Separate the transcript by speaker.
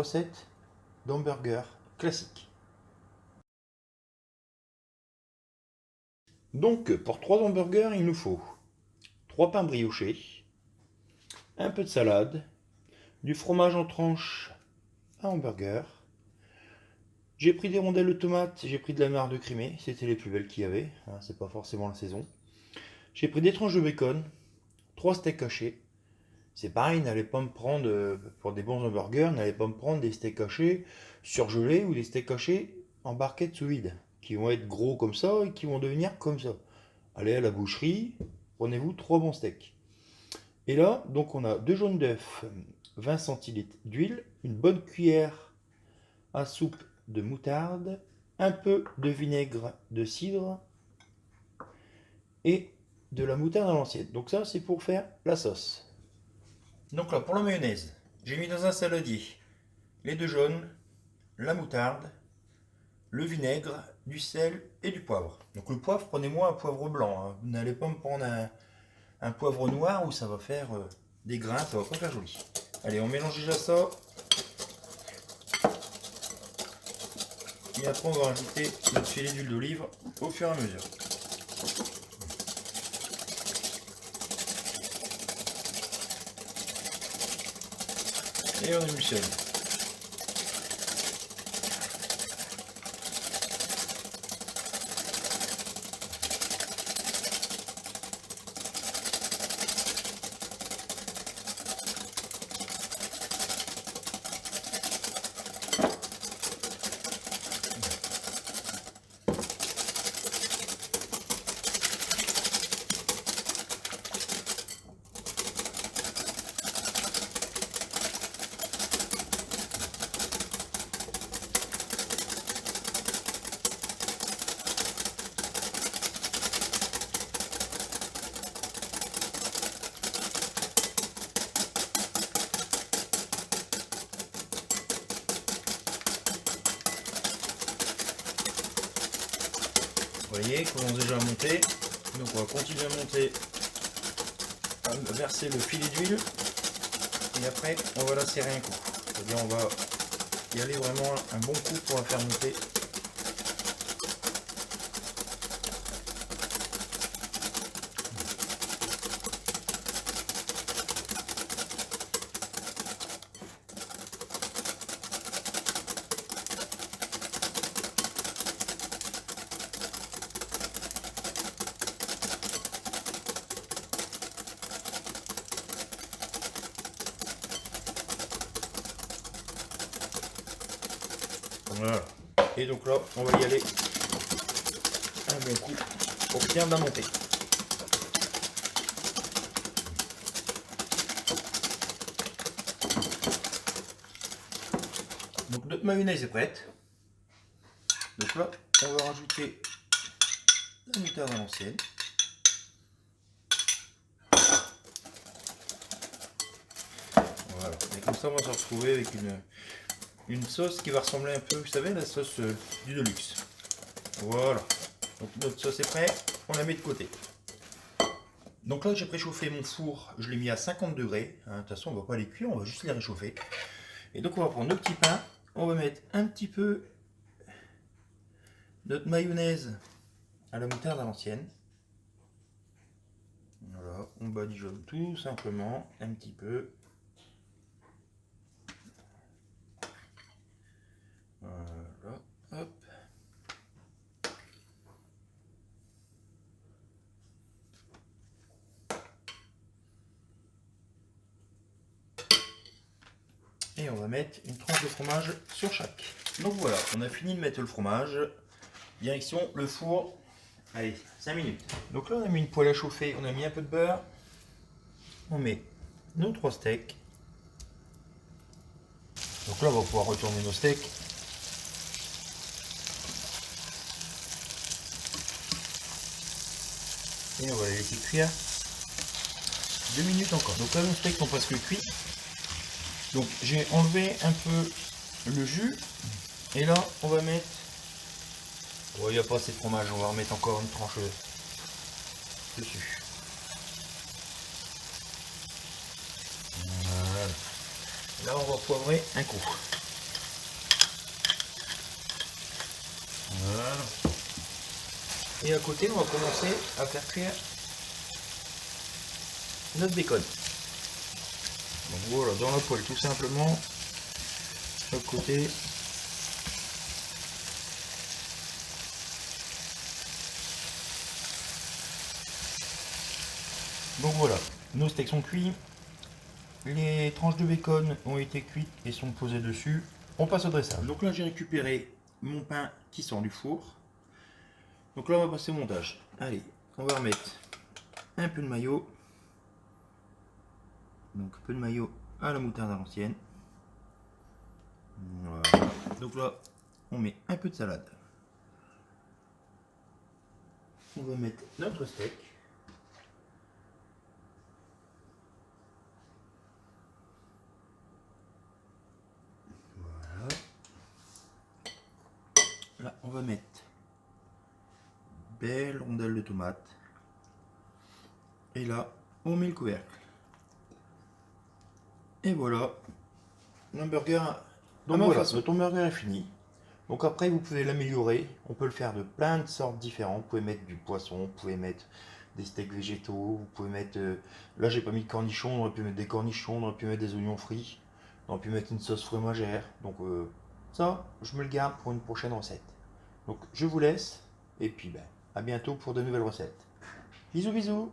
Speaker 1: recette d'hamburger classique. Donc pour 3 hamburgers, il nous faut 3 pains briochés, un peu de salade, du fromage en tranches à hamburger. J'ai pris des rondelles de tomates, j'ai pris de la marc de Crimée, c'était les plus belles qu'il y avait, hein, c'est pas forcément la saison. J'ai pris des tranches de bacon, 3 steaks hachés. C'est pareil, n'allez pas me prendre, pour des bons hamburgers, n'allez pas me prendre des steaks hachés surgelés ou des steaks hachés en barquette sous vide, qui vont être gros comme ça et qui vont devenir comme ça. Allez à la boucherie, prenez-vous 3 bons steaks. Et là, donc on a 2 jaunes d'œufs, 20 centilitres d'huile, une bonne cuillère à soupe de moutarde, un peu de vinaigre de cidre et de la moutarde à l'ancienne. Donc ça, c'est pour faire la sauce. Donc là, pour la mayonnaise, j'ai mis dans un saladier les 2 jaunes, la moutarde, le vinaigre, du sel et du poivre. Donc le poivre, prenez-moi un poivre blanc, hein. Vous n'allez pas me prendre un poivre noir où ça va faire des grains, ça va pas faire joli. Allez, on mélange déjà ça. Et après, on va rajouter notre filet d'huile d'olive au fur et à mesure. Et on émulsionne. Vous voyez, il commence déjà à monter. Donc on va continuer à monter, à verser le filet d'huile. Et après, on va la serrer un coup. C'est-à-dire on va y aller vraiment un bon coup pour la faire monter. Voilà. Et donc là, on va y aller un bon coup pour bien la monter. Donc notre mayonnaise est prête. Donc là, on va rajouter la moutarde à l'ancienne. Voilà. Et comme ça, on va se retrouver avec une sauce qui va ressembler un peu, vous savez, à la sauce du Deluxe. Voilà. Donc notre sauce est prête, on la met de côté. Donc là, j'ai préchauffé mon four, je l'ai mis à 50 degrés. De toute façon, on ne va pas les cuire, on va juste les réchauffer. Et donc on va prendre nos petits pains, on va mettre un petit peu notre mayonnaise à la moutarde à l'ancienne. Voilà, on badigeonne tout simplement un petit peu. Voilà, hop. Et on va mettre une tranche de fromage sur chaque. Donc voilà, on a fini de mettre le fromage. Direction le four. Allez, 5 minutes. Donc là, on a mis une poêle à chauffer, on a mis un peu de beurre. On met nos 3 steaks. Donc là, on va pouvoir retourner nos steaks. Et on va les laisser cuire 2 minutes encore. Donc là, nos steaks sont presque cuits. Donc j'ai enlevé un peu le jus. Et là, on va mettre... Oh, il n'y a pas assez de fromage, on va remettre encore une tranche dessus. Voilà. Là, on va poivrer un coup. Voilà. Et à côté, on va commencer à faire cuire notre bacon. Donc voilà, dans la poêle tout simplement, à côté. Donc voilà, nos steaks sont cuits, les tranches de bacon ont été cuites et sont posées dessus. On passe au dressage. Donc là j'ai récupéré mon pain qui sort du four. Donc là on va passer au montage. Allez, on va remettre un peu de maillot. Donc un peu de maillot à la moutarde à l'ancienne. Voilà. Donc là on met un peu de salade. On va mettre notre steak. Voilà. Là on va mettre belle rondelle de tomate. Et là on met le couvercle. Et voilà, l'hamburger. Donc voilà, notre hamburger est fini. Donc après, vous pouvez l'améliorer. On peut le faire de plein de sortes différentes. Vous pouvez mettre du poisson, vous pouvez mettre des steaks végétaux, vous pouvez mettre. Là, j'ai pas mis de cornichons, on aurait pu mettre des cornichons, on aurait pu mettre des oignons frits, on aurait pu mettre une sauce fromagère. Donc ça, je me le garde pour une prochaine recette. Donc je vous laisse et puis ben, à bientôt pour de nouvelles recettes. Bisous bisous.